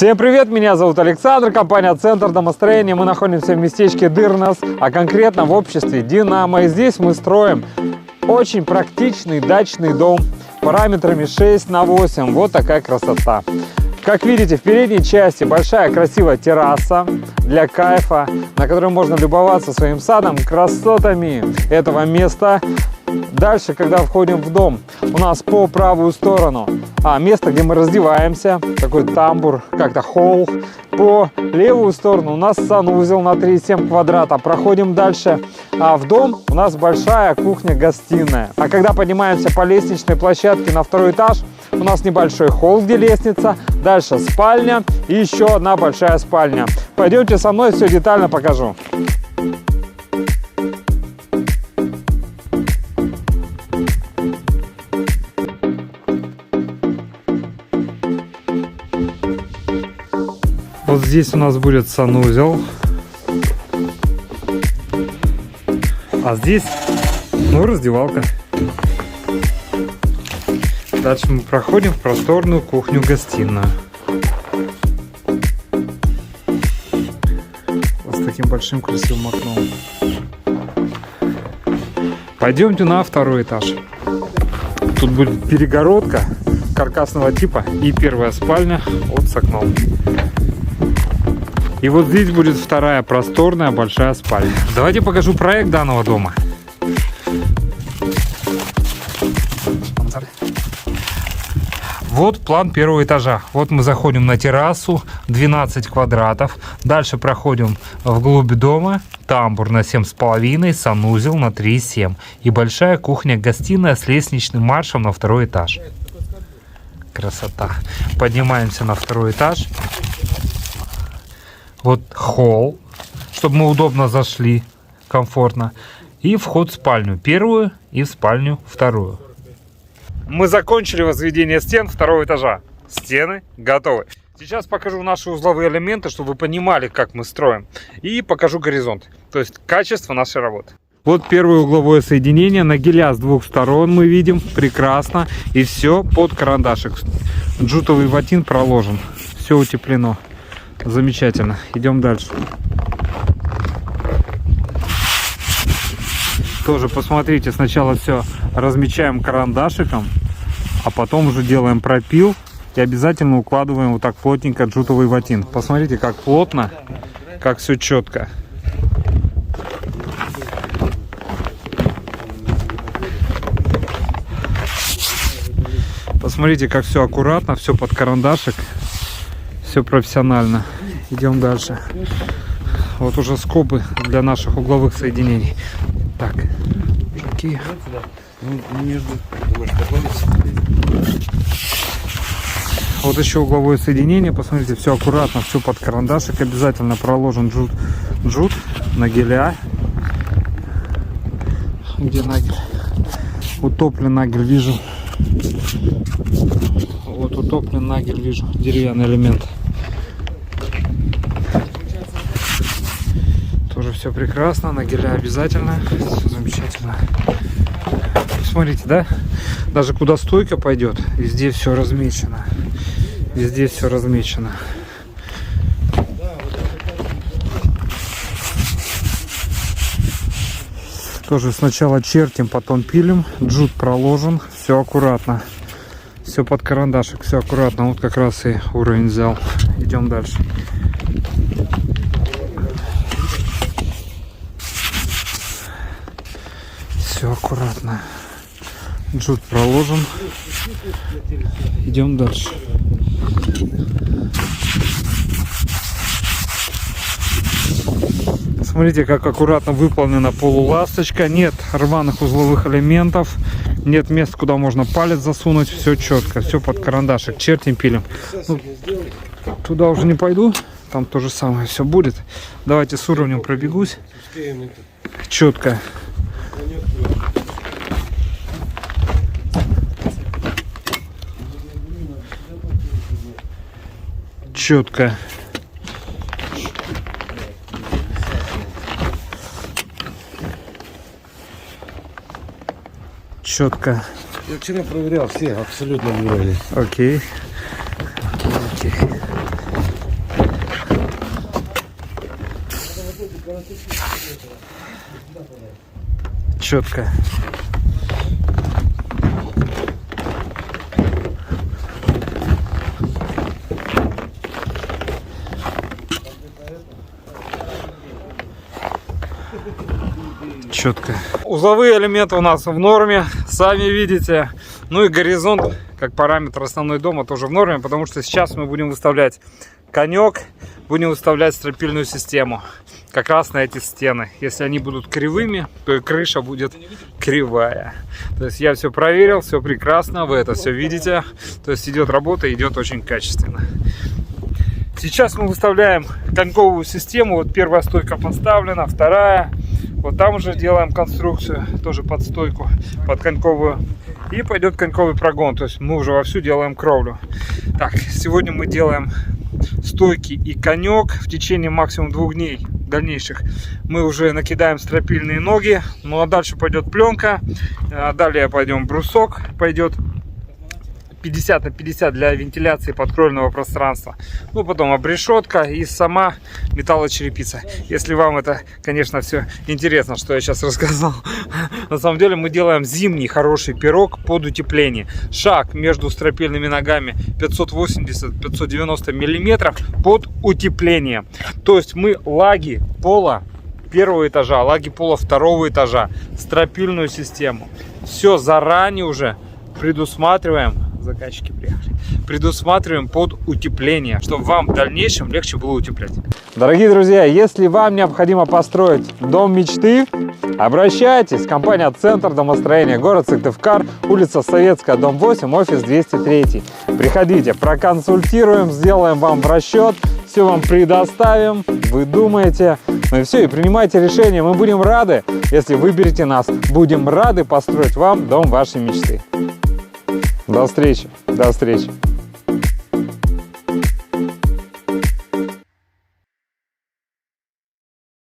Всем привет, меня зовут Александр, компания Центр домостроения. Мы находимся в местечке Дырнас, а конкретно в обществе Динамо. И здесь мы строим очень практичный дачный дом параметрами 6×8. Вот такая красота. Как видите, в передней части большая красивая терраса для кайфа, на которой можно любоваться своим садом, красотами этого места. Дальше, когда входим в дом, у нас по правую сторону место, где мы раздеваемся, такой тамбур, как-то холл. По левую сторону у нас санузел на 3,7 квадрата. Проходим дальше в дом, у нас большая кухня-гостиная. А когда поднимаемся по лестничной площадке на второй этаж, у нас небольшой холл, где лестница, дальше спальня и еще одна большая спальня. Пойдемте со мной, все детально покажу. Вот здесь у нас будет санузел, а здесь, раздевалка. Дальше мы проходим в просторную кухню-гостиную. Вот с таким большим красивым окном. Пойдемте на второй этаж. Тут будет перегородка каркасного типа и первая спальня вот с окном. И вот здесь будет вторая просторная большая спальня. Давайте покажу проект данного дома. Вот план первого этажа. Вот мы заходим на террасу, 12 квадратов. Дальше проходим вглубь дома. Тамбур на 7,5, санузел на 3,7. И большая кухня-гостиная с лестничным маршем на второй этаж. Красота. Поднимаемся на второй этаж. Вот холл, чтобы мы удобно зашли, комфортно. И вход в спальню первую и в спальню вторую. Мы закончили возведение стен второго этажа. Стены готовы. Сейчас покажу наши узловые элементы, чтобы вы понимали, как мы строим. И покажу горизонт, то есть качество нашей работы. Вот первое угловое соединение. Нагеля с двух сторон мы видим. Прекрасно. И все под карандашик. Джутовый ватин проложен. Все утеплено. Замечательно. Идем дальше. Тоже посмотрите, сначала все размечаем карандашиком, а потом уже делаем пропил и обязательно укладываем вот так плотненько джутовый ватин. Посмотрите, как плотно, как все четко. Посмотрите, как все аккуратно, все под карандашик. Все профессионально. Идем дальше. Вот уже скобы для наших угловых соединений. Так. Какие? Вот еще угловое соединение. Посмотрите, все аккуратно, все под карандашик. Обязательно проложен джут, нагеля. Где нагель? Утоплен нагель, вижу. Вот утоплен нагель, вижу. Деревянный элемент. Тоже все прекрасно, нагеля обязательно, все замечательно. Смотрите, да? Даже куда стойка пойдет, везде все размечено. Везде все размечено. Тоже сначала чертим, потом пилим. Джут проложен, все аккуратно. Все под карандашик, все аккуратно. Вот как раз и уровень взял. Идем дальше. Все аккуратно. Джут проложен. Идем дальше. Смотрите, как аккуратно выполнена полуласточка. Нет рваных узловых элементов. Нет мест, куда можно палец засунуть. Все четко, все под карандашик. Чертим, пилим. Туда уже не пойду. Там то же самое все будет. Давайте с уровнем пробегусь. Четко. Четко. Четко. Я вчера проверял, все абсолютно в уровне. Окей. Окей. Четко. Четко. Узловые элементы у нас в норме, сами видите. Ну и горизонт, как параметр основной дома, тоже в норме, потому что сейчас мы будем выставлять конек, будем выставлять стропильную систему как раз на эти стены. Если они будут кривыми, то и крыша будет кривая. То есть я все проверил, все прекрасно, вы это все видите. То есть идет работа, идет очень качественно. Сейчас мы выставляем коньковую систему. Вот первая стойка поставлена, вторая. Вот там уже делаем конструкцию, тоже под стойку, под коньковую. И пойдет коньковый прогон. То есть мы уже вовсю делаем кровлю. Так, сегодня мы делаем стойки и конек. В течение максимум 2 дней дальнейших мы уже накидаем стропильные ноги. Ну а дальше пойдет пленка. Далее пойдем брусок. Пойдет 50 на 50 для вентиляции подкровельного пространства. Ну, потом обрешетка и сама металлочерепица. Если вам это, конечно, все интересно, что я сейчас рассказал. На самом деле мы делаем зимний хороший пирог под утепление. Шаг между стропильными ногами 580-590 миллиметров под утепление. То есть мы лаги пола первого этажа, лаги пола второго этажа, стропильную систему. Все заранее уже предусматриваем. Заказчики приехали. Предусматриваем под утепление, чтобы вам в дальнейшем легче было утеплять. Дорогие друзья, если вам необходимо построить дом мечты, обращайтесь. Компания «Центр домостроения», город Сыктывкар, улица Советская, дом 8, офис 203. Приходите, проконсультируем, сделаем вам в расчет, все вам предоставим, вы думаете, ну и все, и принимайте решение. Мы будем рады, если выберете нас, будем рады построить вам дом вашей мечты. До встречи. До встречи.